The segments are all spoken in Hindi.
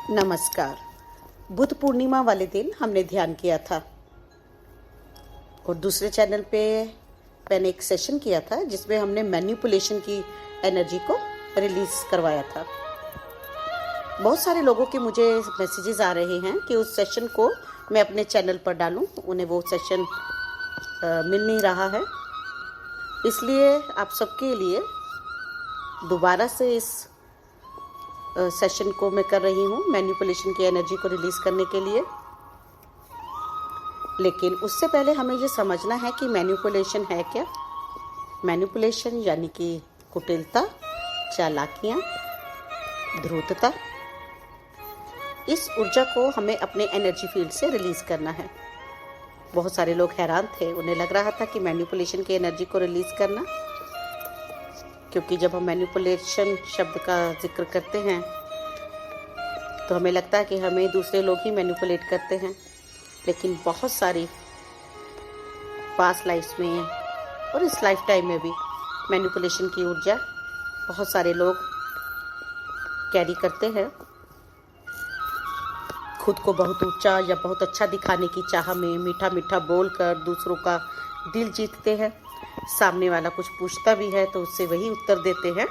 नमस्कार। बुद्ध पूर्णिमा वाले दिन हमने ध्यान किया था और दूसरे चैनल पे मैंने एक सेशन किया था जिसमें हमने मैनिपुलेशन की एनर्जी को रिलीज करवाया था। बहुत सारे लोगों के मुझे मैसेजेस आ रहे हैं कि उस सेशन को मैं अपने चैनल पर डालूं, उन्हें वो सेशन मिल नहीं रहा है। इसलिए आप सबके लिए दोबारा से इस सेशन को मैं कर रही हूँ मैनिपुलेशन की एनर्जी को रिलीज करने के लिए। लेकिन उससे पहले हमें ये समझना है कि मैनिपुलेशन है क्या। मैनिपुलेशन यानी कि कुटिलता, चालाकियाँ, ध्रुवता। इस ऊर्जा को हमें अपने एनर्जी फील्ड से रिलीज करना है। बहुत सारे लोग हैरान थे, उन्हें लग रहा था कि मैनिपुलेशन की एनर्जी को रिलीज करना, क्योंकि जब हम मैनिपुलेशन शब्द का जिक्र करते हैं तो हमें लगता है कि हमें दूसरे लोग ही मैनिपुलेट करते हैं। लेकिन बहुत सारी पास्ट लाइफ्स में और इस लाइफ टाइम में भी मैनिपुलेशन की ऊर्जा बहुत सारे लोग कैरी करते हैं। खुद को बहुत ऊंचा या बहुत अच्छा दिखाने की चाह में मीठा मीठा बोलकर दूसरों का दिल जीतते हैं। सामने वाला कुछ पूछता भी है तो उससे वही उत्तर देते हैं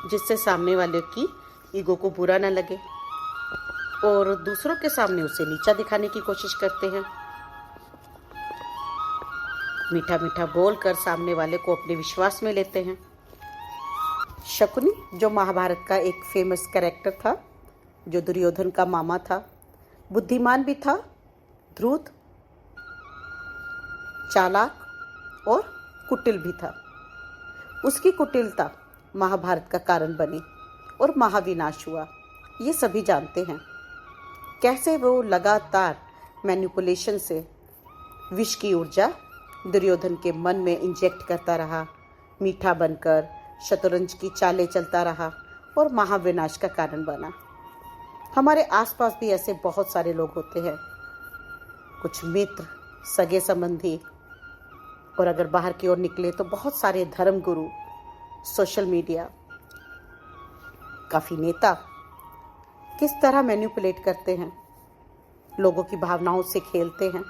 जिससे सामने वाले की ईगो को बुरा ना लगे, और दूसरों के सामने उसे नीचा दिखाने की कोशिश करते हैं। मीठा मीठा बोलकर सामने वाले को अपने विश्वास में लेते हैं। शकुनी, जो महाभारत का एक फेमस कैरेक्टर था, जो दुर्योधन का मामा था, बुद्धिमान भी था, धूर्त, चालाक और कुटिल भी था। उसकी कुटिलता महाभारत का कारण बनी और महाविनाश हुआ। ये सभी जानते हैं कैसे वो लगातार मैनिपुलेशन से विष की ऊर्जा दुर्योधन के मन में इंजेक्ट करता रहा, मीठा बनकर शतरंज की चालें चलता रहा और महाविनाश का कारण बना। हमारे आसपास भी ऐसे बहुत सारे लोग होते हैं, कुछ मित्र, सगे संबंधी, और अगर बाहर की ओर निकले तो बहुत सारे धर्म गुरु, सोशल मीडिया, काफ़ी नेता किस तरह मैनिपुलेट करते हैं, लोगों की भावनाओं से खेलते हैं,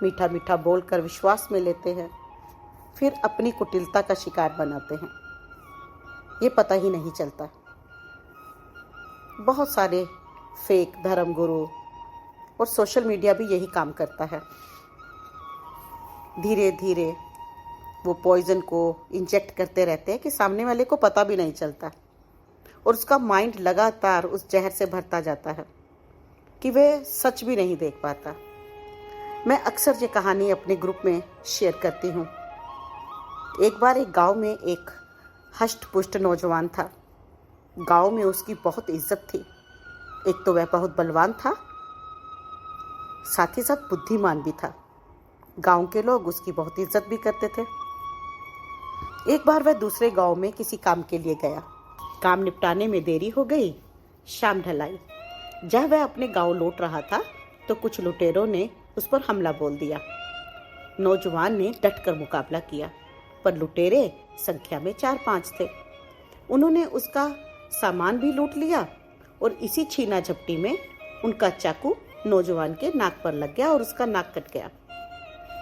मीठा मीठा बोलकर विश्वास में लेते हैं, फिर अपनी कुटिलता का शिकार बनाते हैं। ये पता ही नहीं चलता। बहुत सारे फेक धर्म गुरु और सोशल मीडिया भी यही काम करता है। धीरे धीरे वो पॉइजन को इंजेक्ट करते रहते हैं कि सामने वाले को पता भी नहीं चलता, और उसका माइंड लगातार उस जहर से भरता जाता है कि वह सच भी नहीं देख पाता। मैं अक्सर ये कहानी अपने ग्रुप में शेयर करती हूँ। एक बार एक गांव में एक हष्ट पुष्ट नौजवान था। गांव में उसकी बहुत इज्जत थी। एक तो वह बहुत बलवान था, साथ ही साथ बुद्धिमान भी था। गांव के लोग उसकी बहुत इज्जत भी करते थे। एक बार वह दूसरे गांव में किसी काम के लिए गया। काम निपटाने में देरी हो गई, शाम ढलाई। जब वह अपने गांव लौट रहा था तो कुछ लुटेरों ने उस पर हमला बोल दिया। नौजवान ने डटकर मुकाबला किया, पर लुटेरे संख्या में 4-5 थे। उन्होंने उसका सामान भी लूट लिया और इसी छीना झपटी में उनका चाकू नौजवान के नाक पर लग गया और उसका नाक कट गया।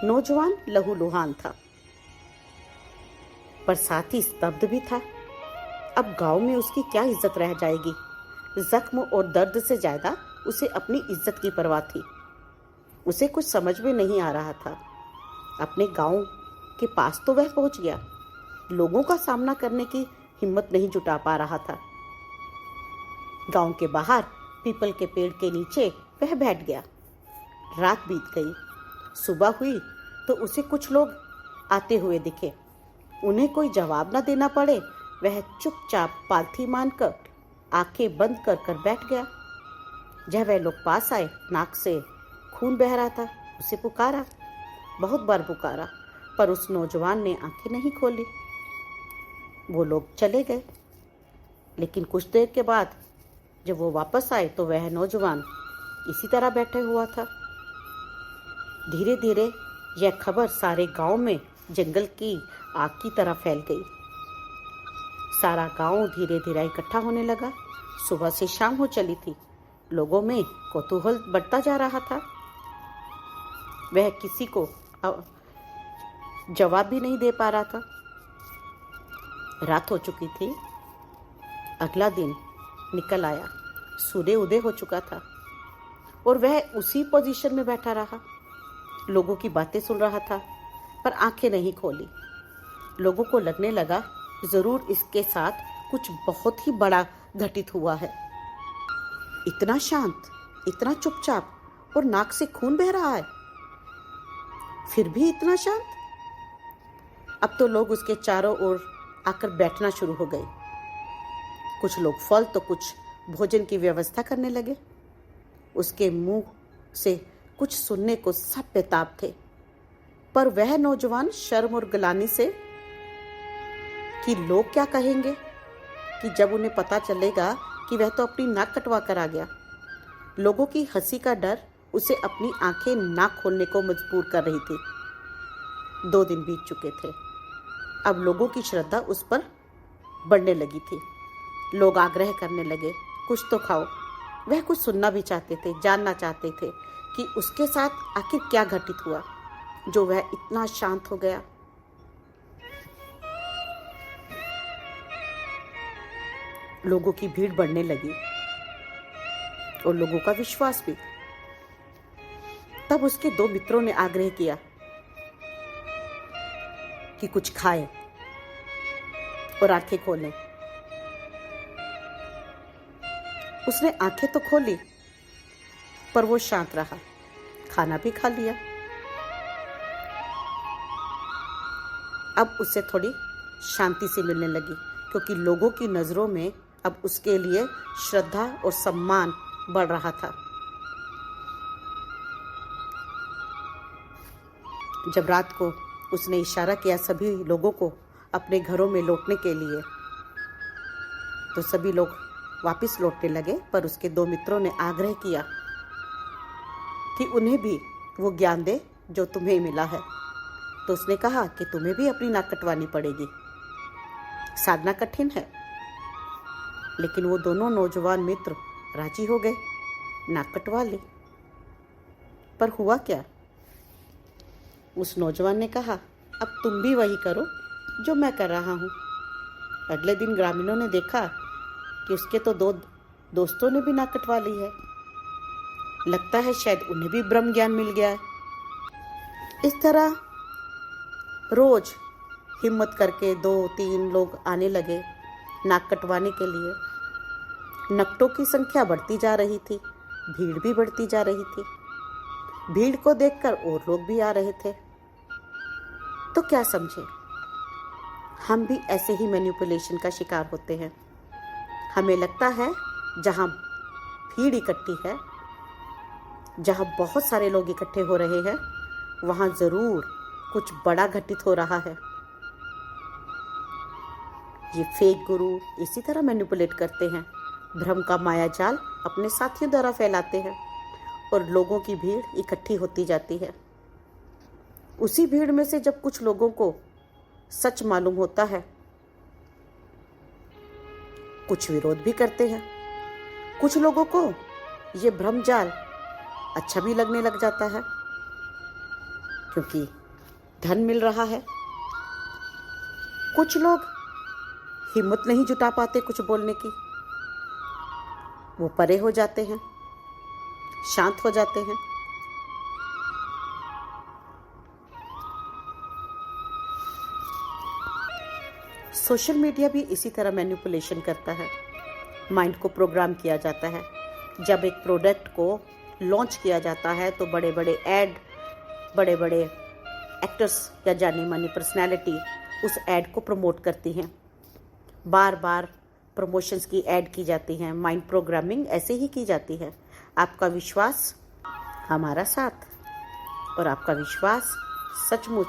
नौजवान लहूलुहान था, पर साथ ही स्तब्ध भी था। अब गांव में उसकी क्या इज्जत रह जाएगी। जख्म और दर्द से ज्यादा उसे अपनी इज्जत की परवाह थी। उसे कुछ समझ में नहीं आ रहा था। अपने गांव के पास तो वह पहुंच गया, लोगों का सामना करने की हिम्मत नहीं जुटा पा रहा था। गांव के बाहर पीपल के पेड़ के नीचे वह बैठ गया। रात बीत गई। सुबह हुई तो उसे कुछ लोग आते हुए दिखे। उन्हें कोई जवाब न देना पड़े, वह चुपचाप पालथी मानकर आंखें बंद कर कर बैठ गया। जब वह लोग पास आए, नाक से खून बह रहा था। उसे पुकारा, बहुत बार पुकारा, पर उस नौजवान ने आंखें नहीं खोली। वो लोग चले गए। लेकिन कुछ देर के बाद जब वो वापस आए तो वह नौजवान इसी तरह बैठे हुआ था। धीरे धीरे यह खबर सारे गांव में जंगल की आग की तरह फैल गई। सारा गांव धीरे धीरे इकट्ठा होने लगा। सुबह से शाम हो चली थी, लोगों में कौतूहल बढ़ता जा रहा था। वह किसी को जवाब भी नहीं दे पा रहा था। रात हो चुकी थी। अगला दिन निकल आया। सूर्य उदय हो चुका था और वह उसी पोजीशन में बैठा रहा। लोगों की बातें सुन रहा था पर आंखें नहीं खोली। लोगों को लगने लगा जरूर इसके साथ कुछ बहुत ही बड़ा घटित हुआ है। इतना शांत, इतना चुपचाप और नाक से खून बह रहा है, फिर भी इतना शांत। अब तो लोग उसके चारों ओर आकर बैठना शुरू हो गए। कुछ लोग फल तो कुछ भोजन की व्यवस्था करने लगे। उसके मुंह से कुछ सुनने को सब बेताब थे, पर वह नौजवान शर्म और गिलानी से कि लोग क्या कहेंगे, कि जब उन्हें पता चलेगा कि वह तो अपनी नाक कटवा कर आ गया। लोगों की हंसी का डर उसे अपनी आंखें ना खोलने को मजबूर कर रही थी। 2 दिन बीत चुके थे। अब लोगों की श्रद्धा उस पर बढ़ने लगी थी। लोग आग्रह करने लगे, कुछ तो खाओ। वह कुछ सुनना भी चाहते थे, जानना चाहते थे कि उसके साथ आखिर क्या घटित हुआ जो वह इतना शांत हो गया। लोगों की भीड़ बढ़ने लगी और लोगों का विश्वास भी। तब उसके 2 मित्रों ने आग्रह किया कि कुछ खाएं और आंखें खोलें। उसने आंखें तो खोली पर वो शांत रहा। खाना भी खा लिया। अब उसे थोड़ी शांति सी मिलने लगी क्योंकि लोगों की नजरों में अब उसके लिए श्रद्धा और सम्मान बढ़ रहा था। जब रात को उसने इशारा किया सभी लोगों को अपने घरों में लौटने के लिए, तो सभी लोग वापस लौटने लगे। पर उसके 2 मित्रों ने आग्रह किया कि उन्हें भी वो ज्ञान दे जो तुम्हें मिला है। तो उसने कहा कि तुम्हें भी अपनी नाक कटवानी पड़ेगी। साधना कठिन है, लेकिन वो दोनों नौजवान मित्र राजी हो गए, नाक कटवा ली। पर हुआ क्या? उस नौजवान ने कहा, अब तुम भी वही करो जो मैं कर रहा हूँ। अगले दिन ग्रामीणों ने देखा कि उसके तो 2 दोस्तों ने भी नाक कटवा ली है। लगता है शायद उन्हें भी ब्रह्म ज्ञान मिल गया है। इस तरह रोज हिम्मत करके 2-3 लोग आने लगे नाक कटवाने के लिए। नकटों की संख्या बढ़ती जा रही थी, भीड़ भी बढ़ती जा रही थी। भीड़ को देखकर और लोग भी आ रहे थे। तो क्या समझे, हम भी ऐसे ही मैनिपुलेशन का शिकार होते हैं। हमें लगता है जहां भीड़ इकट्ठी है, जहां बहुत सारे लोग इकट्ठे हो रहे हैं, वहां जरूर कुछ बड़ा घटित हो रहा है। ये फेक गुरु इसी तरह मैनिपुलेट करते हैं, भ्रम का माया जाल अपने साथियों द्वारा फैलाते हैं और लोगों की भीड़ इकट्ठी होती जाती है। उसी भीड़ में से जब कुछ लोगों को सच मालूम होता है, कुछ विरोध भी करते हैं। कुछ लोगों को ये भ्रम जाल अच्छा भी लगने लग जाता है क्योंकि धन मिल रहा है। कुछ लोग हिम्मत नहीं जुटा पाते कुछ बोलने की, वो परे हो जाते हैं, शांत हो जाते हैं। सोशल मीडिया भी इसी तरह मैनिपुलेशन करता है। माइंड को प्रोग्राम किया जाता है। जब एक प्रोडक्ट को लॉन्च किया जाता है तो बड़े बड़े ऐड, बड़े बड़े एक्टर्स या जानी मानी पर्सनैलिटी उस ऐड को प्रमोट करती हैं। बार बार प्रमोशंस की ऐड की जाती हैं। माइंड प्रोग्रामिंग ऐसे ही की जाती है। आपका विश्वास हमारा साथ, और आपका विश्वास सचमुच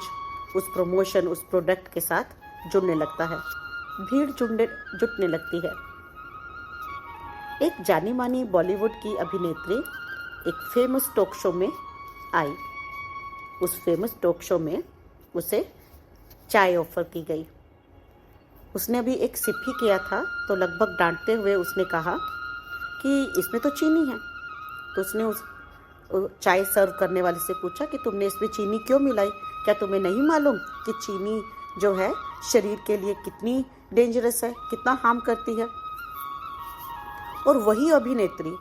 उस प्रमोशन, उस प्रोडक्ट के साथ जुड़ने लगता है। भीड़ जुटने लगती है। एक जानी मानी बॉलीवुड की अभिनेत्री एक फेमस टॉक शो में आई। उस फेमस टॉक शो में उसे चाय ऑफर की गई। उसने अभी एक सिप ही किया था तो लगभग डांटते हुए उसने कहा कि इसमें तो चीनी है। तो उसने उस चाय सर्व करने वाले से पूछा कि तुमने इसमें चीनी क्यों मिलाई, क्या तुम्हें नहीं मालूम कि चीनी जो है शरीर के लिए कितनी डेंजरस है, कितना हार्म करती है। और वही अभिनेत्री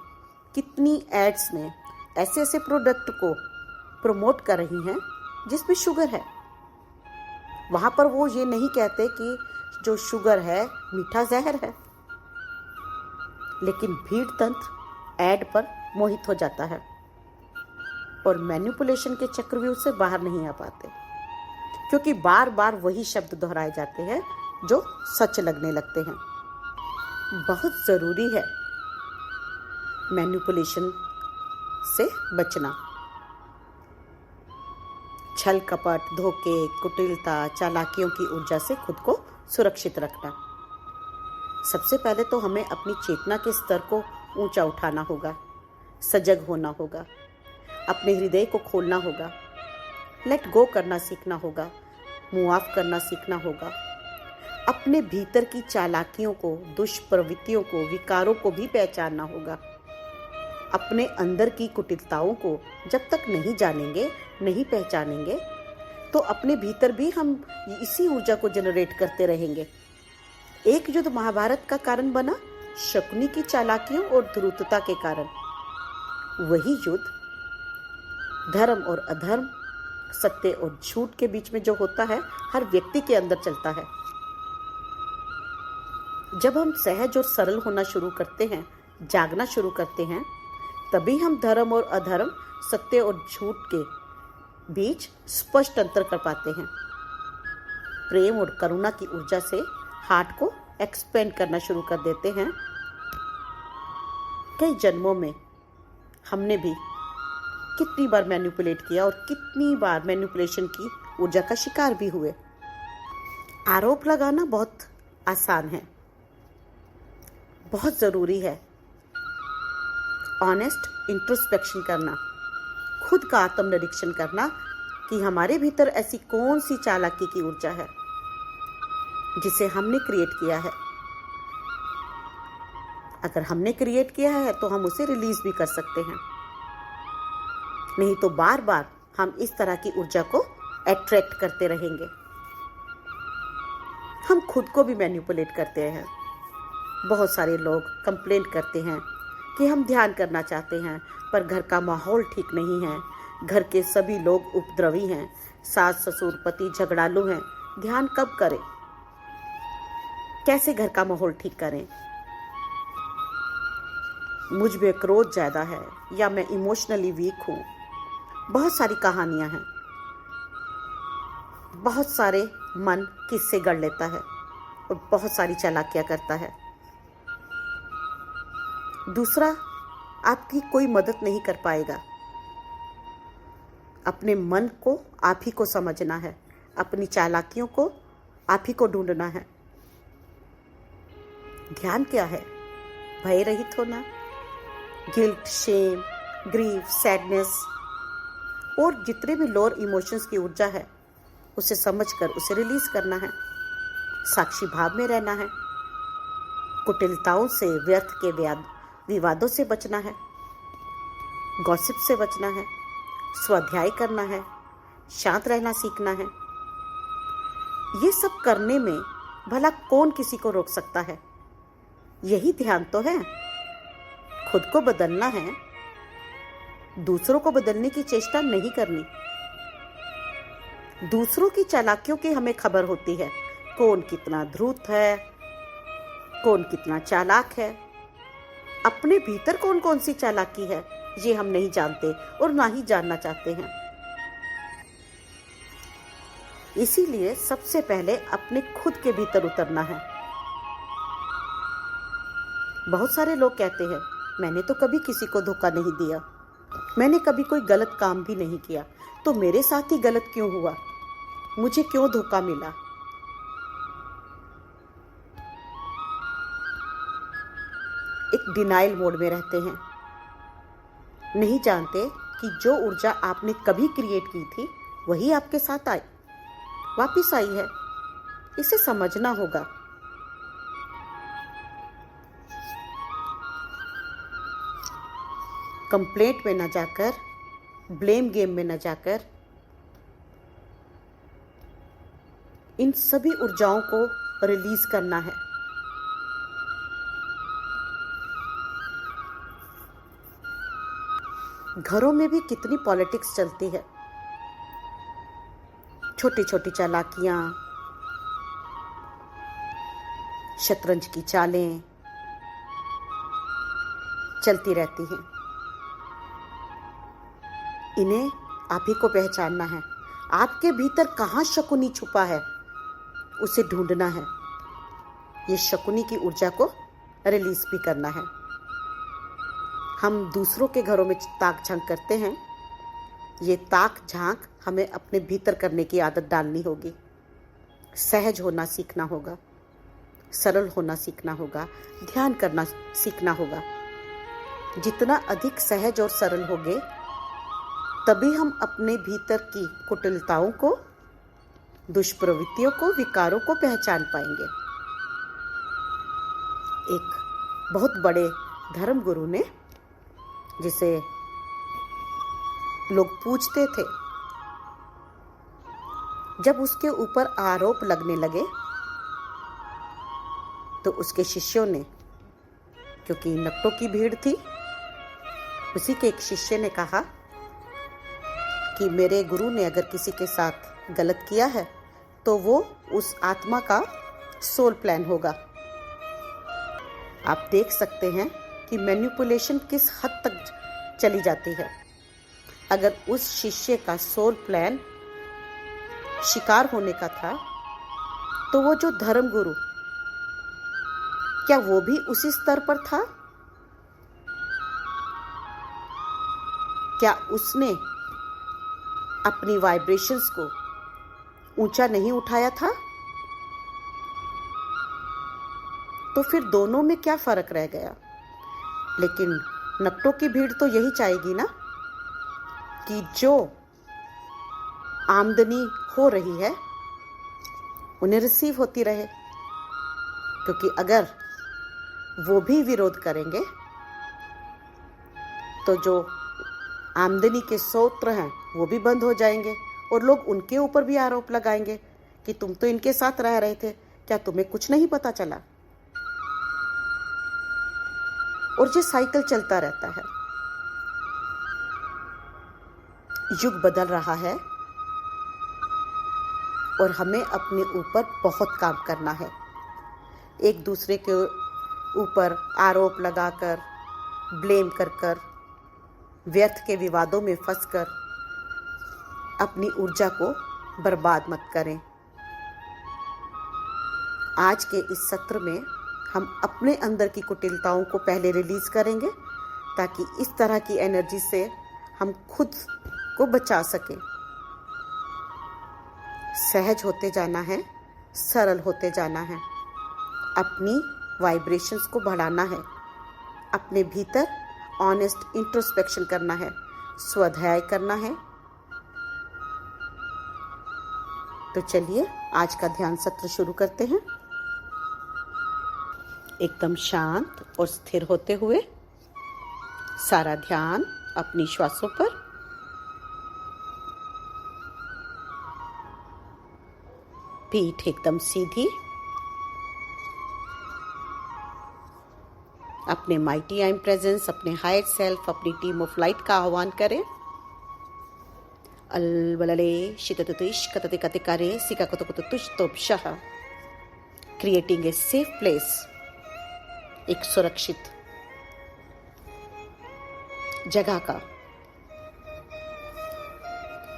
कितनी एड्स में ऐसे ऐसे प्रोडक्ट को प्रमोट कर रही हैं जिसमें शुगर है। वहां पर वो ये नहीं कहते कि जो शुगर है मीठा जहर है, लेकिन भीड़ तंत्र एड पर मोहित हो जाता है और मैनिपुलेशन के चक्रव्यूह से बाहर नहीं आ पाते, क्योंकि बार बार वही शब्द दोहराए जाते हैं जो सच लगने लगते हैं। बहुत जरूरी है मैनिपुलेशन से बचना। छल कपट, धोखे, कुटिलता, चालाकियों की ऊर्जा से खुद को सुरक्षित रखना। सबसे पहले तो हमें अपनी चेतना के स्तर को ऊंचा उठाना होगा, सजग होना होगा, अपने हृदय को खोलना होगा, लेट गो करना सीखना होगा, मुआफ करना सीखना होगा। अपने भीतर की चालाकियों को, दुष्प्रवृत्तियों को, विकारों को भी पहचानना होगा। अपने अंदर की कुटिलताओं को जब तक नहीं जानेंगे, नहीं पहचानेंगे, तो अपने भीतर भी हम इसी ऊर्जा को जनरेट करते रहेंगे। एक युद्ध महाभारत का कारण बना शकुनी की चालाकियों और धूर्तता के कारण। वही युद्ध धर्म और अधर्म, सत्य और झूठ के बीच में जो होता है, हर व्यक्ति के अंदर चलता है। जब हम सहज और सरल होना शुरू करते हैं, जागना शुरू करते हैं, तभी हम धर्म और अधर्म, सत्य और झूठ के बीच स्पष्ट अंतर कर पाते हैं। प्रेम और करुणा की ऊर्जा से हार्ट को एक्सपेंड करना शुरू कर देते हैं। कई जन्मों में हमने भी कितनी बार मैनिपुलेट किया और कितनी बार मैनिपुलेशन की ऊर्जा का शिकार भी हुए। आरोप लगाना बहुत आसान है, बहुत जरूरी है ऑनेस्ट इंट्रोस्पेक्शन करना, खुद का आत्मनिरीक्षण करना कि हमारे भीतर ऐसी कौन सी चालाकी की ऊर्जा है जिसे हमने क्रिएट किया है। अगर हमने क्रिएट किया है तो हम उसे रिलीज भी कर सकते हैं, नहीं तो बार बार हम इस तरह की ऊर्जा को अट्रैक्ट करते रहेंगे। हम खुद को भी मैनिपुलेट करते हैं। बहुत सारे लोग कंप्लेंट करते हैं कि हम ध्यान करना चाहते हैं पर घर का माहौल ठीक नहीं है, घर के सभी लोग उपद्रवी हैं, सास ससुर पति झगड़ालू हैं, ध्यान कब करें, कैसे घर का माहौल ठीक करें, मुझ में क्रोध ज्यादा है या मैं इमोशनली वीक हूं। बहुत सारी कहानियां हैं, बहुत सारे मन किस्से गढ़ लेता है और बहुत सारी चालाकियां करता है। दूसरा आपकी कोई मदद नहीं कर पाएगा। अपने मन को आप ही को समझना है, अपनी चालाकियों को आप ही को ढूंढना है। ध्यान क्या है? भय रहित होना, गिल्ट, शेम, ग्रीफ, सैडनेस और जितने भी लोअर इमोशंस की ऊर्जा है उसे समझकर उसे रिलीज करना है। साक्षी भाव में रहना है, कुटिलताओं से, व्यर्थ के विवादों से बचना है, गॉसिप से बचना है, स्वाध्याय करना है, शांत रहना सीखना है। ये सब करने में भला कौन किसी को रोक सकता है? यही ध्यान तो है। खुद को बदलना है, दूसरों को बदलने की चेष्टा नहीं करनी। दूसरों की चालाकियों की हमें खबर होती है, कौन कितना धूर्त है, कौन कितना चालाक है। अपने भीतर कौन कौन सी चालाकी है ये हम नहीं जानते और ना ही जानना चाहते हैं। इसीलिए सबसे पहले अपने खुद के भीतर उतरना है। बहुत सारे लोग कहते हैं मैंने तो कभी किसी को धोखा नहीं दिया, मैंने कभी कोई गलत काम भी नहीं किया, तो मेरे साथ ही गलत क्यों हुआ, मुझे क्यों धोखा मिला। एक डिनाइल मोड में रहते हैं, नहीं जानते कि जो ऊर्जा आपने कभी क्रिएट की थी वही आपके साथ वापिस आई है। इसे समझना होगा। कंप्लेंट में न जाकर, ब्लेम गेम में न जाकर, इन सभी ऊर्जाओं को रिलीज करना है। घरों में भी कितनी पॉलिटिक्स चलती है, छोटी छोटी चालाकियां, शतरंज की चालें चलती रहती हैं। इन्हें आप ही को पहचानना है। आपके भीतर कहाँ शकुनी छुपा है, उसे ढूंढना है। ये शकुनी की ऊर्जा को रिलीज भी करना है। हम दूसरों के घरों में ताक झांक करते हैं, ये ताक झांक हमें अपने भीतर करने की आदत डालनी होगी। सहज होना सीखना होगा, सरल होना सीखना होगा, ध्यान करना सीखना होगा। जितना अधिक सहज और सरल होंगे, तभी हम अपने भीतर की कुटिलताओं को, दुष्प्रवृत्तियों को, विकारों को पहचान पाएंगे। एक बहुत बड़े धर्म गुरु ने, जिसे लोग पूछते थे, जब उसके ऊपर आरोप लगने लगे तो उसके शिष्यों ने, क्योंकि नक्टों की भीड़ थी, उसी के एक शिष्य ने कहा कि मेरे गुरु ने अगर किसी के साथ गलत किया है तो वो उस आत्मा का सोल प्लान होगा। आप देख सकते हैं कि मैनिपुलेशन किस हद तक चली जाती है। अगर उस शिष्य का सोल प्लान शिकार होने का था, तो वो जो धर्म गुरु, क्या वो भी उसी स्तर पर था? क्या उसने अपनी वाइब्रेशंस को ऊंचा नहीं उठाया था? तो फिर दोनों में क्या फर्क रह गया? लेकिन नक्टों की भीड़ तो यही चाहेगी ना कि जो आमदनी हो रही है उन्हें रिसीव होती रहे, क्योंकि अगर वो भी विरोध करेंगे तो जो आमदनी के स्रोत हैं वो भी बंद हो जाएंगे और लोग उनके ऊपर भी आरोप लगाएंगे कि तुम तो इनके साथ रह रहे थे, क्या तुम्हें कुछ नहीं पता चला? और ये साइकिल चलता रहता है। युग बदल रहा है और हमें अपने ऊपर बहुत काम करना है। एक दूसरे के ऊपर आरोप लगाकर, ब्लेम कर व्यर्थ के विवादों में फंसकर अपनी ऊर्जा को बर्बाद मत करें। आज के इस सत्र में हम अपने अंदर की कुटिलताओं को पहले रिलीज करेंगे, ताकि इस तरह की एनर्जी से हम खुद को बचा सकें। सहज होते जाना है, सरल होते जाना है, अपनी वाइब्रेशंस को बढ़ाना है, अपने भीतर ऑनेस्ट इंट्रोस्पेक्शन करना है, स्वाध्याय करना है। तो चलिए आज का ध्यान सत्र शुरू करते हैं। एकदम शांत और स्थिर होते हुए सारा ध्यान अपनी श्वासों पर। पीठ एकदम सीधी। अपने माइटी आई एम प्रेजेंस, अपने हायर सेल्फ, अपनी टीम ऑफ लाइट का आह्वान करें। अलबलले शिततुतिश कतते कतिकारे सिकाकतकुतुश तोपशः। क्रिएटिंग ए सेफ प्लेस, एक सुरक्षित जगह का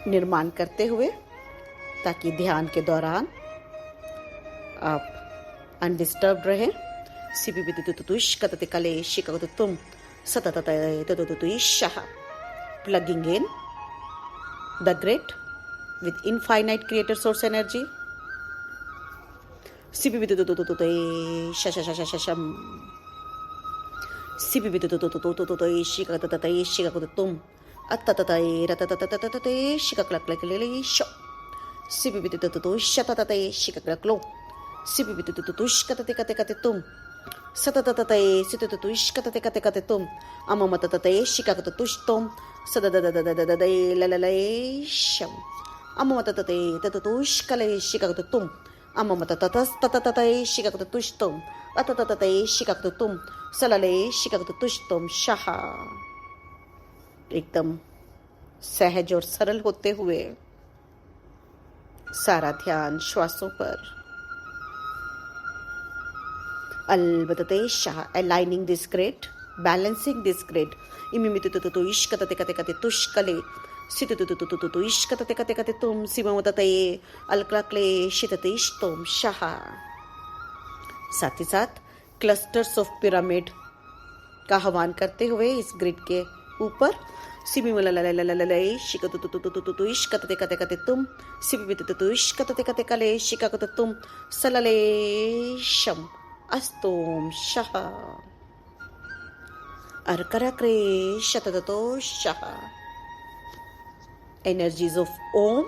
निर्माण करते हुए, ताकि ध्यान के दौरान आप अनडिस्टर्ब रहें। सिपिपितुतुतुश कतते कले शिकाकतुम सतततय ततुतुतुशः। Plugging in the great with infinite creator source energy. Sipibidudududududuy shashashashasham. Sipibidududududududuy shikatatatay shikakutum. Attatatay ratatatatatatatay shikaklaklaklili sho. Sipibidududududuy shatatatay shikaklaklo. Sipibidudududush katatikatikatitum. सतततते सितततुष्कतते कते कते तुम अममततते शिककततुष्तुम सददददददददे लललेशम अममततते तततुष्कले शिककततुम अममतततस्तततते शिककततुष्तुम अतततते शिककततुम सलले शिककततुष्तुम शह। एकदम सहज और सरल होते हुए सारा ध्यान श्वासों पर। अलबतते Shah, aligning this grid, balancing this grid. Imimitututu ishkatate kate kate tushkale, sitututututu ishkatate kate kate tum simamatate alklakle shitate ishtom shaha। साथ ही साथ क्लस्टर्स ऑफ पिरामिड का आह्वान करते हुए इस ग्रिड के ऊपर सिमिमललललललले शिकतुतुतुतुतु ishkatate kate kate tum simimitututu ishkatate kate kale shikakatu tum salale sham अस्तोम शह अर्करक्रे शतततो शह। एनर्जीज ऑफ ओम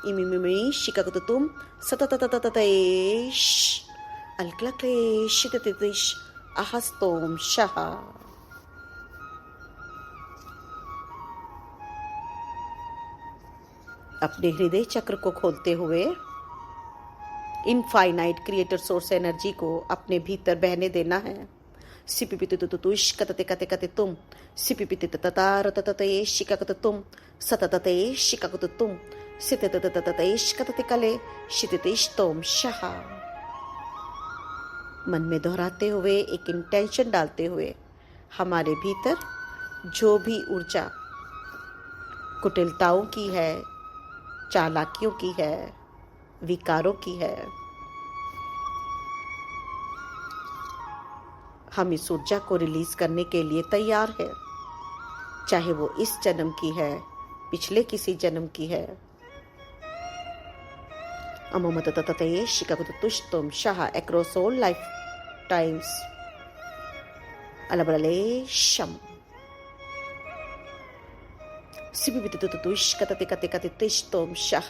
इमिमिमि शिककतुम सतततततैश अलक्लक्ले शिततिश अहस्तोम शह। अपने हृदय चक्र को खोलते हुए इनफाइनाइट क्रिएटर सोर्स एनर्जी को अपने भीतर बहने देना है। सिपिपितुतुतुश कतते कते कते तुम सिपिपितततारततते शिककतुम सततते शिककतुम सिततततते कतते कले शिततिष्तोम शह। मन में दोहराते हुए एक इंटेंशन डालते हुए हमारे भीतर जो भी ऊर्जा कुटिलताओं की है, चालाकियों की है, विकारों की है, हम इस ऊर्जा को रिलीज करने के लिए तैयार है, चाहे वो इस जन्म की है, पिछले किसी जन्म की है। अममतततते शिककतुष्तुम शाह across all lifetimes अलबलले शम सिबिबितुतुतुश कतते कते कते तिष्तुम शाह।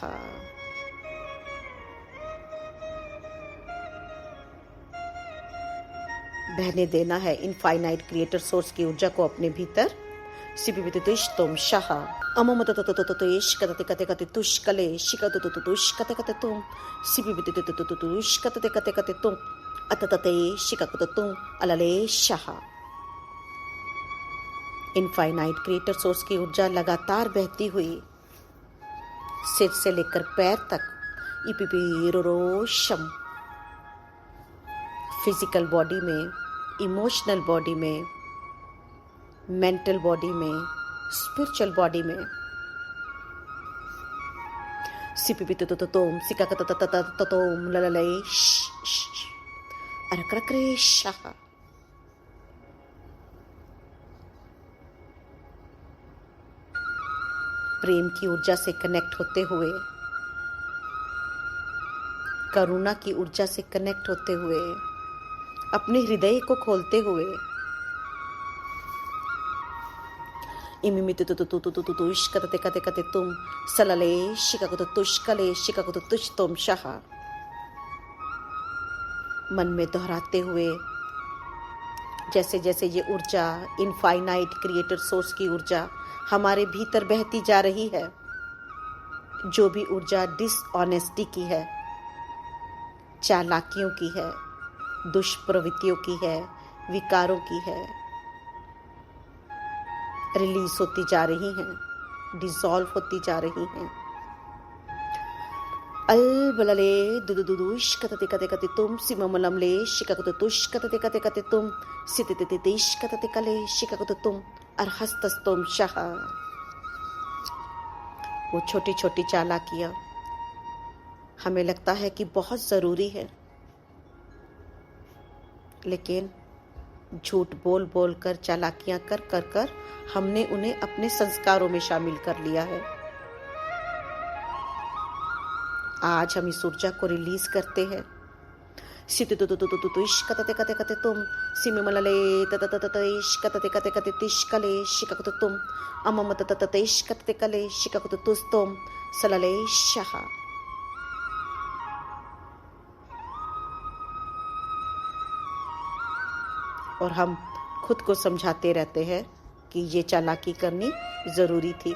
बहने देना है इनफाइनाइट क्रिएटर सोर्स की ऊर्जा को अपने भीतर। सिबिबितुतुष्तुम शह अममततततततुश कतते कते कते तुष्कले शिकतुतुतुश कते कते तुम सिबिबितुतुतुतुश कते कते कते तुम अततते शिककतुम अलले शह। इनफाइनाइट क्रिएटर सोर्स की ऊर्जा लगातार बहती हुई सिर से लेकर पैर तक इपिपिरोरोशम फिजिकल बॉडी में, इमोशनल बॉडी में, मेंटल बॉडी में, स्पिरिचुअल बॉडी में सिपिपितुतुतुम सिककतततततोम ललले अरक्रक्रे शह। प्रेम की ऊर्जा से कनेक्ट होते हुए, करुणा की ऊर्जा से कनेक्ट होते हुए, अपने हृदय को खोलते हुए इमिमितुतुतुतुतुतुश कतते कते कते तुम सलले शिककतुष्कले शिककतुष्तुम शह। मन में दोहराते हुए जैसे जैसे ये ऊर्जा इनफाइनाइट क्रिएटर सोर्स की ऊर्जा हमारे भीतर बहती जा रही है, जो भी ऊर्जा डिसऑनेस्टी की है, चालाकियों की है, दुष्प्रवृत्तियों की है, विकारों की है, रिलीज होती जा रही हैं, डिसॉल्व होती जा रही हैं। अलबलले दुदुदुदुश कतते कते कते तुम सिममलमले शिककतुश कतते कते कते तुम सिततितिश कतते कले शिककतुम अरहस्तस्तुम शह। वो छोटी छोटी चालाकियां हमें लगता है कि बहुत जरूरी है, लेकिन झूठ बोल बोल कर, चालाकियां कर कर कर हमने उन्हें अपने संस्कारों में शामिल कर लिया है। आज हम इस ऊर्जा को रिलीज करते हैं। सितुतुतुतुतुश कतते कते कते तुम सिमिमलले तततततैश कतते कते कते तिशकले शिककतुम अममततततैश कतते कले शिककतुस्तुम सलले शह। और हम खुद को समझाते रहते हैं कि ये चालाकी करनी जरूरी थी।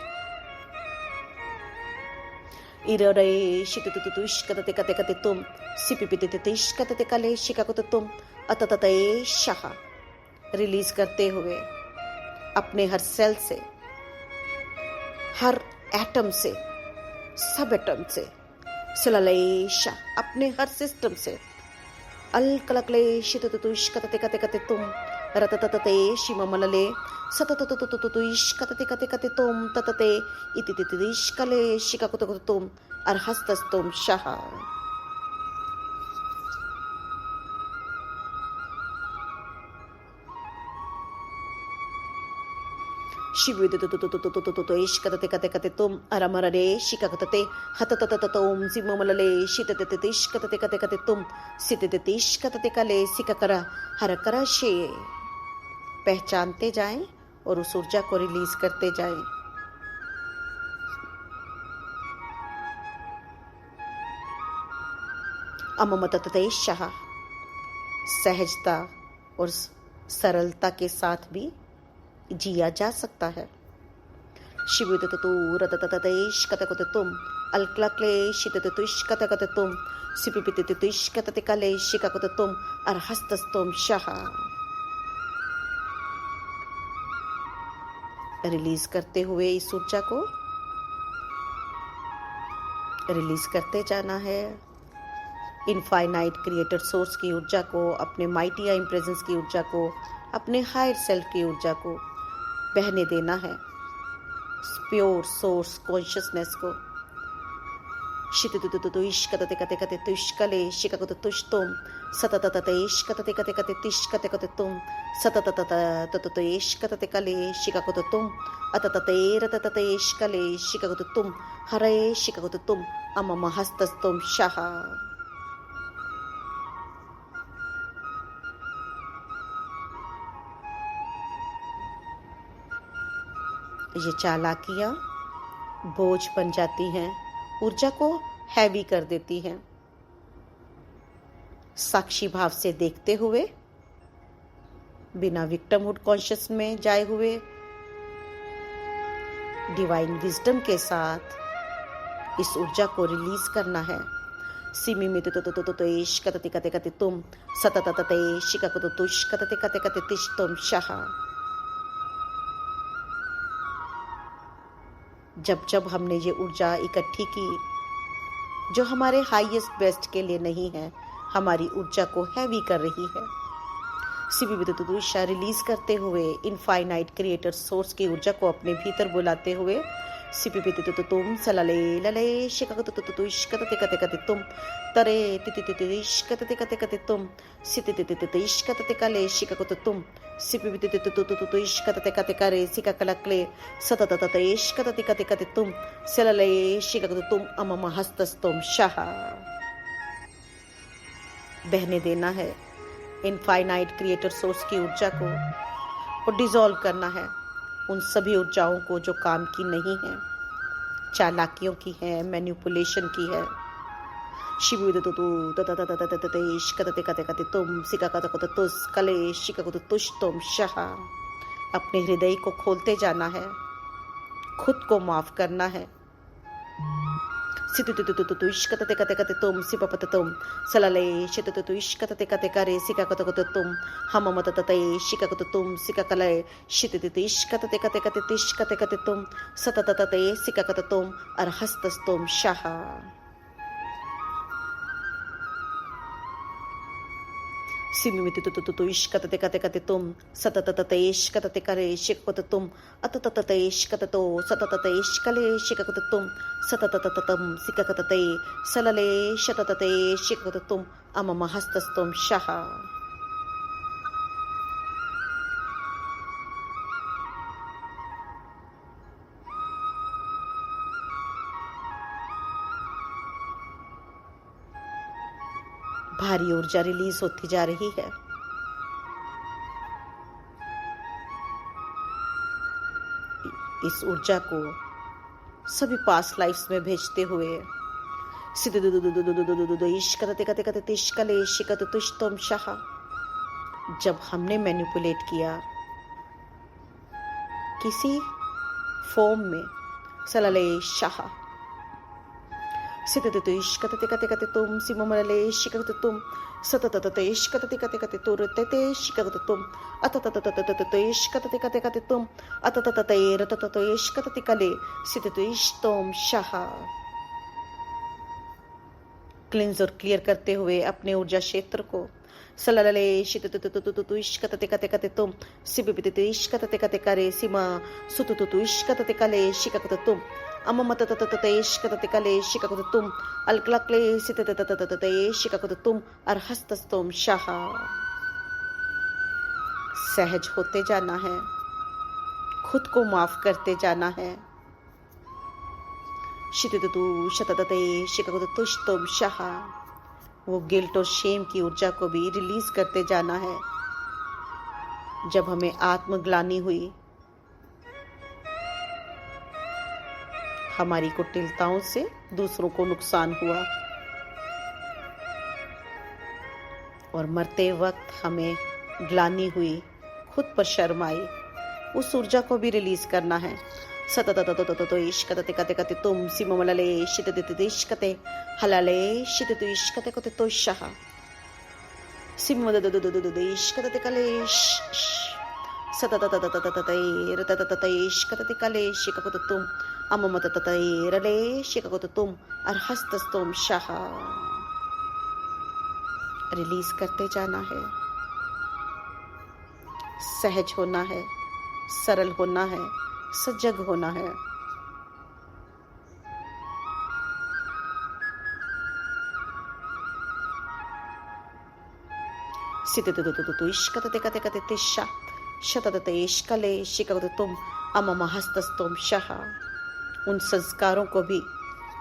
इररे शितुतुतु इश्कतते कते कते तुम सिपिपिते इश्कतते कले शिकाकुत तुम अततते शाह। रिलीज करते हुए अपने हर सेल से, हर एटम से, सब एटम से, सललेशा अपने हर सिस्टम से, अलकलकले शितुतुतुश कतते कते कते तुम रततते शिममलले सतततततुतुश कतते कते कते तुम ततते इतितितिश कले शिकाकुत तुम अर्हस्तस तुम शाह। शिविदुतुतुतुतुतुतुतु इश्कतते कते कते तुम अरमररे शिकाकतते हतततततोम सिममलले शिततते इश्कतते कते कते तुम सिततते इश्कतते कले सिकाकरा हरकरा शे। पहचानते जाएं और उस ऊर्जा को रिलीज करते जाएं। अममततते शाह। सहजता और सरलता के साथ भी जिया जा सकता है। शिविदततु रततततेश कतकते तुम अलक्लक्ले शितततुश कतकते तुम सिपिपिततुश कतते कले शिकाकते तुम अर्हस्तस तुम शाह। रिलीज करते हुए इस ऊर्जा को रिलीज करते जाना है। इनफाइनाइट क्रिएटर सोर्स की ऊर्जा को, अपने माइटी आइम प्रेजेंस की ऊर्जा को, अपने हायर सेल्फ की ऊर्जा को बहने देना है। प्योर सोर्स कॉन्शियसनेस को शितुतुतुतु इश्कतते कते कते तुष्कले शिकाकुत तुष तुम सतततते इश्कतते कते कते तिष्कते कते तुम सततततततु इश्कतते कले शिकाकुत तुम अततते रततते इश्कले शिकाकुत तुम हरे शिकाकुत तुम अमम हस्तस तुम शाह। ये चालाकियां बोझ बन जाती हैं, ऊर्जा को हैवी कर देती हैं। साक्षी भाव से देखते हुए, बिना विक्टिमहुड कॉन्शियस में जाए हुए, डिवाइन विजडम के साथ इस ऊर्जा को रिलीज करना है। सिमी में तो इश्कतते कते कते तुम सतततते शिकाकुत तुश कतते कते कते तिश तुम शाह। जब जब हमने ये ऊर्जा इकट्ठी की जो हमारे हाईएस्ट बेस्ट के लिए नहीं है, हमारी ऊर्जा को हैवी कर रही है, सिविविदुदुशा रिलीज करते हुए इनफाइनाइट क्रिएटर सोर्स की ऊर्जा को अपने भीतर बुलाते हुए सिपिपितितुतुम सलले लले शिककतुतुतुइश्कतते कते कते तुम तरे तितितितिइश्कतते कते कते तुम सितितितितिइश्कतते कले शिककतुतुम सिपिपितितुतुतुइश्कतते कते करे सिककलक्ले सततततेइश्कतते कते कते तुम सलले शिककतुतुम अमम हस्तस्तुम शाह। बहने देना है इनफाइनाइट क्रिएटर सोर्स की ऊर्जा को और डिसॉल्व करना है उन सभी ऊर्जाओं को जो काम की नहीं है, चालाकियों की है, मैनिपुलेशन की है। शिवुदतुतु तततततततेइश्कतते कते कते तुम सिककतकतुस कले शिककतुतुश तुम शाह। अपने हृदय को खोलते जाना है, खुद को माफ करना है। सितुतुतुतुइश्कतते कते कते तुम सिपपततुम सलले शितुतुतुइश्कतते कते करे सिककतकतुम हममततते शिककतुतुम सिककले शितुतुइश्कतते कते कते तिश्कते कते तुम सतततते सिककतुम अर्हस्तस्तुम शाह। सिमिमितितुतुतुइश्कतते कते कते तुम सततततेइश्कतते करे शिककतुम अततततेइश्कततो सतततेइश्कले शिककतुम सतततततम सिककतते सलले शततते शिककतुम अमम हस्तस्तुम शाह। भारी ऊर्जा रिलीज होती जा रही है। इस ऊर्जा को सभी पास्ट लाइफ्स में भेजते हुए सिद्धुदुदुदुदुदुदुदुदुदुइश्कतते कते कते तिश्कले शिककतुतुश तुम शाह। जब हमने मैनिपुलेट किया किसी फॉर्म में, सलले शाह सिततेश कतते कते कते तुम सिममले शिकत तुम सतततेश कतते कते कते तुरते शिकत तुम अततततेश कतते कते कते तुम अतततते रतततेश कतते कले सिततेश तुम शाह। क्लींस और क्लियर करते हुए अपने ऊर्जा क्षेत्र को सललले शितततततुश कतते कते कते तुम सिबिबितेश कतते कते करे सीमा सुतुतुश कतते कले शिकत तुम अममततततेश कतते कले शिकत तुम अलकलकले सिततततते शिकत तुम अरहस्तस्तुम शाह। सहज होते जाना है, खुद को माफ करते जाना है। शितततु शततते शिकत तुम शाह। वो गिल्ट और शेम की ऊर्जा को भी रिलीज करते जाना है। जब हमें आत्मग्लानि हुई, हमारी कुटिलताओं से दूसरों को नुकसान हुआ और मरते वक्त हमें ग्लानि हुई, खुद पर शर्म आई, उस ऊर्जा को भी रिलीज करना है। सततततततोश कतते कते कते तुम सिममलले शिततितिश कते हलले शिततिश कते कते तोशाह सिममददददददेश कतते कलेश सततततततते रततततेश कतते कलेश कते तुम अममततते रले शिकते तुम अरहस्तस्तुम शाह। रिलीज करते जाना है, सहज होना है, सरल होना है, सजग होना है। सितततततुश कतते कते कते तिशा शतततेश कले शिकत तुम अममहस्तस्तुम शाह। उन संस्कारों को भी,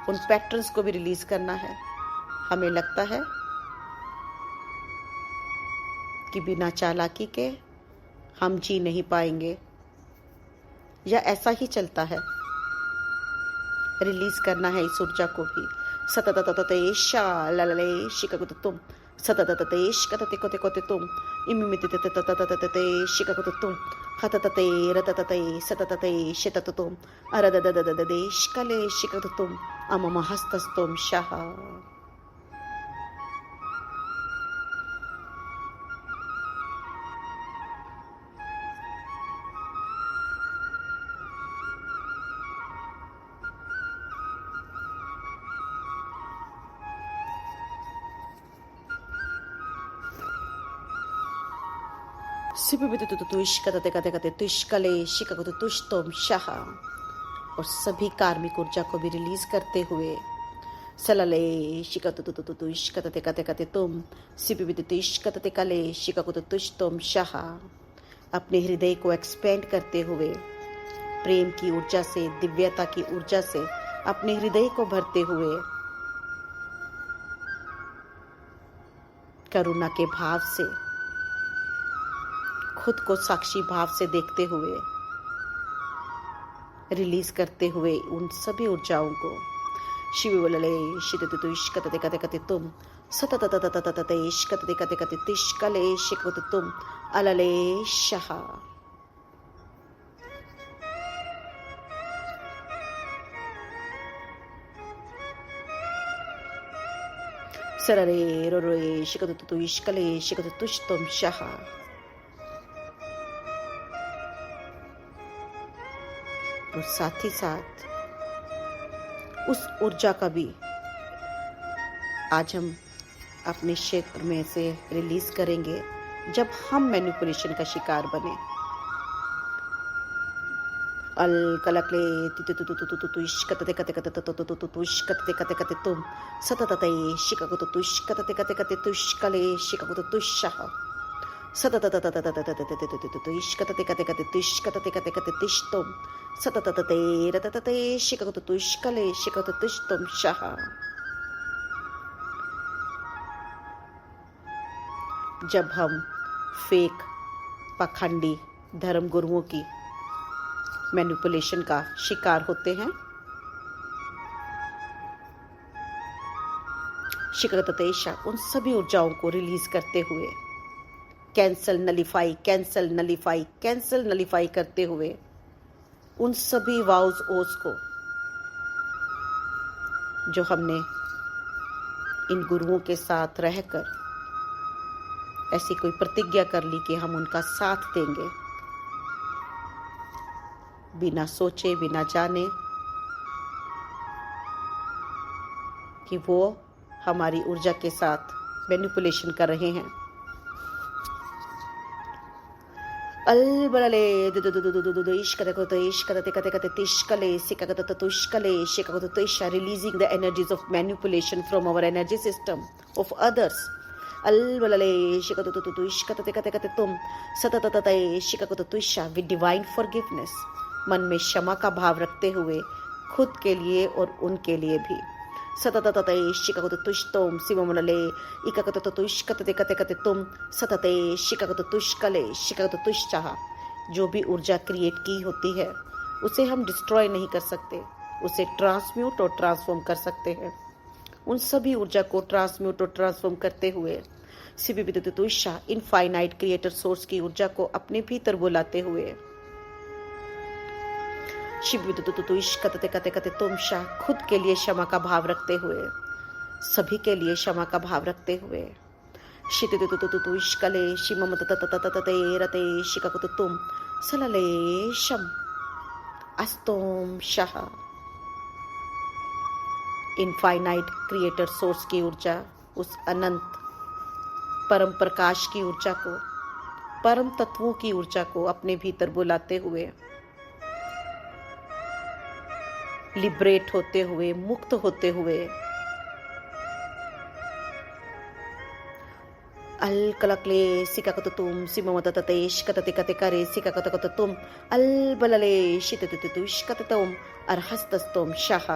उन पैटर्न्स को भी रिलीज करना है। हमें लगता है कि बिना चालाकी के हम जी नहीं पाएंगे, या ऐसा ही चलता है। रिलीज करना है इस ऊर्जा को भी। सततततेशा ललले शिकत तुम सततततेश कतते कोते कोते तुम इमिमिततततततते शिकत तुम हततते रततते सततते शितत तुम अरदददददेश कले शिकत तुम अममहस्तस्तुम शाह। और सभी कार्मिक ऊर्जा को भी रिलीज करते हुए सलले शिकतुतुतुश कतते कते कते तुम सिपिबितिश कतते कले शिककुतुश तुम शाह। अपने हृदय को एक्सपेंड करते हुए प्रेम की ऊर्जा से, दिव्यता की ऊर्जा से अपने हृदय को भरते हुए करुणा के भाव से, खुद को साक्षी भाव से देखते हुए रिलीज करते हुए उन सभी ऊर्जाओं को शिवलले शिततुश कतते कते कते तुम सततततततेश कतते कते कते तिश कले शिकत तुम अलले शाह। सररे रोरे शिकत तुश कले शिकत तुश तुम शाह। और साथ ही साथ उस ऊर्जा का भी आज हम अपने क्षेत्र में से रिलीज करेंगे जब हम मैनिपुलेशन का शिकार बने। अल कलकले तितुतुतुतुतुश कतते कते कते तुतुतुतुतुश कतते कते कते तुम सततते शिककुतुतुश कतते कते कते तुश कले शिककुतुतुश शाह। सतततततततततततततुश कतते कते कते तुश कतते कते कते तिश तुम सतततते रततते शिककुतुतुश कले शिककुतुतुश तुम शाह। जब हम फेक पाखंडी धर्म गुरुओं की मैनिपुलेशन का शिकार होते हैं, शिकततेशा उन सभी ऊर्जाओं को रिलीज करते हुए cancel nullify, cancel nullify, cancel nullify करते हुए उन सभी वाउज ओस को जो हमने इन गुरुओं के साथ रहकर ऐसी कोई प्रतिज्ञा कर ली कि हम उनका साथ देंगे, बिना सोचे बिना जाने कि वो हमारी ऊर्जा के साथ मैनिपुलेशन कर रहे हैं। अलबलले releasing the energies of manipulation from our energy system of others. With divine forgiveness, मन में क्षमा का भाव रखते हुए खुद के लिए और उनके लिए भी। सतततते शिकगत तुष्टोम शिवमनले इकगत तुष्कतते कते कते तुम सतते शिकगत तुष्कले शिकगत तुष्चाह। जो भी ऊर्जा क्रिएट की होती है उसे हम डिस्ट्रॉय नहीं कर सकते, उसे ट्रांसम्यूट और ट्रांसफॉर्म कर सकते हैं। उन सभी ऊर्जा को ट्रांसम्यूट और ट्रांसफॉर्म करते हुए शिविविदुतुषा इनफाइनाइट क्रिएटर सोर्स की ऊर्जा को अपने भीतर बुलाते हुए कतते कते कते तुमशा खुद के लिए क्षमा का भाव रखते हुए, सभी के लिए क्षमा का भाव रखते हुए शितितुतुतुतुष्कले शिममतततततते रते शिककुतु तुम सलले शम अस्तोम शाह। इनफाइनाइट क्रिएटर सोर्स की ऊर्जा, उस अनंत परम प्रकाश की ऊर्जा को, परम तत्वों की ऊर्जा को अपने भीतर बुलाते हुए, लिबरेट होते हुए, मुक्त होते हुए अल कलकले सिकाकत तुम सिममतततेश कतते कते करे सिकाकत तुम अल बलले शिततुतुष कततोम अरहस्तस्तोम शाह।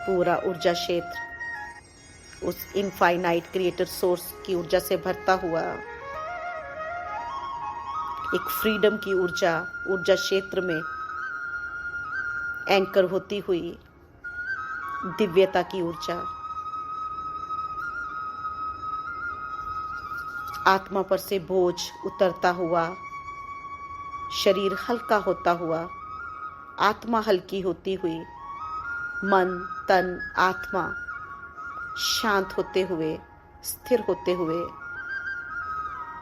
पूरा ऊर्जा क्षेत्र उस इनफाइनाइट क्रिएटर सोर्स की ऊर्जा से भरता हुआ एक फ्रीडम की ऊर्जा क्षेत्र में एंकर होती हुई दिव्यता की ऊर्जा, आत्मा पर से बोझ उतरता हुआ, शरीर हल्का होता हुआ, आत्मा हल्की होती हुई, मन तन आत्मा शांत होते हुए, स्थिर होते हुए,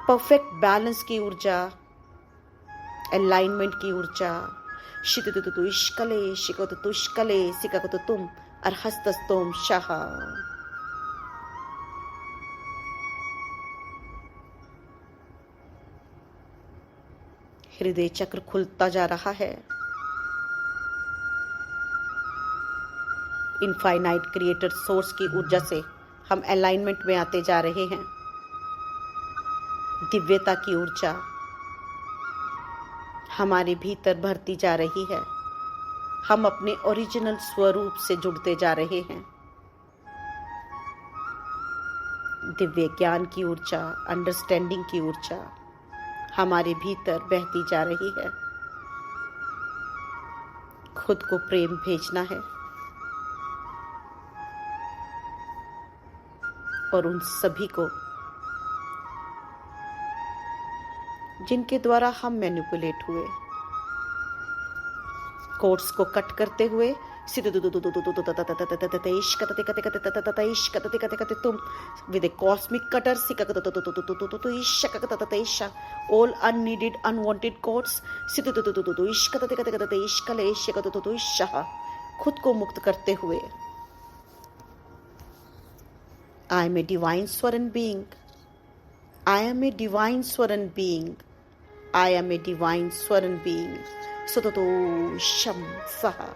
परफेक्ट बैलेंस की ऊर्जा, अलाइनमेंट की ऊर्जा शितुतुतुष्कले शिकतुतुष्कले सिककतु तुम अरहस्तस्तोम शाह। हृदय चक्र खुलता जा रहा है। इनफाइनाइट क्रिएटर सोर्स की ऊर्जा से हम अलाइनमेंट में आते जा रहे हैं। दिव्यता की ऊर्जा हमारे भीतर भरती जा रही है। हम अपने ओरिजिनल स्वरूप से जुड़ते जा रहे हैं। दिव्य ज्ञान की ऊर्जा, अंडरस्टैंडिंग की ऊर्जा हमारे भीतर बहती जा रही है। खुद को प्रेम भेजना है और उन सभी को जिनके द्वारा हम मैनिपुलेट हुए, कोर्स को कट करते हुए तुम with a cosmic cutter all unneeded unwanted courts खुद को मुक्त करते हुए I am a divine Swaran being. I am a divine Swaran being. I am a divine Swaran being. Sutato Sham Saha.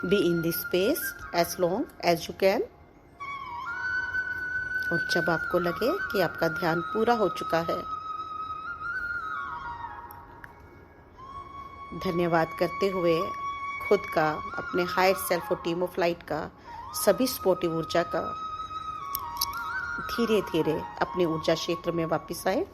Be in this space as long as you can. और जब आपको लगे कि आपका ध्यान पूरा हो चुका है, धन्यवाद करते हुए खुद का, अपने हायर सेल्फ और टीम ऑफ लाइट का, सभी सपोर्टिव ऊर्जा का, धीरे धीरे अपने ऊर्जा क्षेत्र में वापस आए।